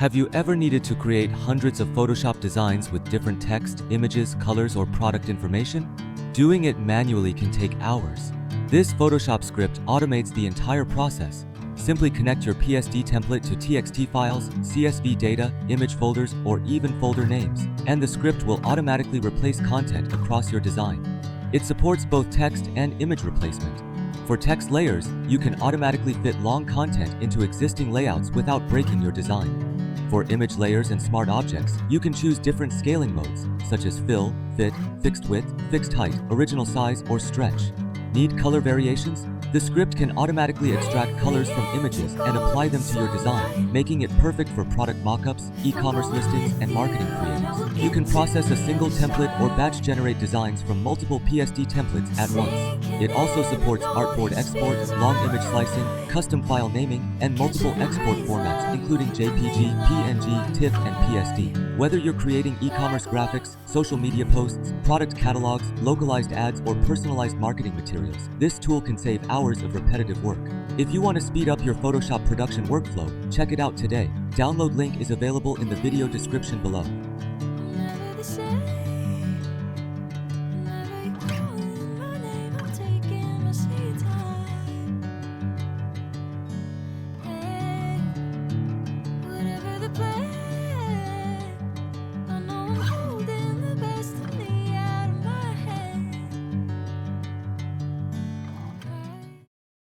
Have you ever needed to create hundreds of Photoshop designs with different text, images, colors, or product information? Doing it manually can take hours. This Photoshop script automates the entire process. Simply connect your PSD template to TXT files, CSV data, image folders, or even folder names, and the script will automatically replace content across your design. It supports both text and image replacement. For text layers, you can automatically fit long content into existing layouts without breaking your design. For image layers and smart objects, you can choose different scaling modes, such as fill, fit, fixed width, fixed height, original size, or stretch. Need color variations? The script can automatically extract colors from images and apply them to your design, making it perfect for product mockups, e-commerce listings, and marketing creatives. You can process a single template or batch generate designs from multiple PSD templates at once. It also supports Artboard export, long image slicing, custom file naming, and multiple export formats including JPG, PNG, TIFF, and PSD. Whether you're creating e-commerce graphics, social media posts, product catalogs, localized ads, or personalized marketing materials, this tool can save hours of repetitive work. If you want to speed up your Photoshop production workflow, check it out today. Download link is available in the video description below.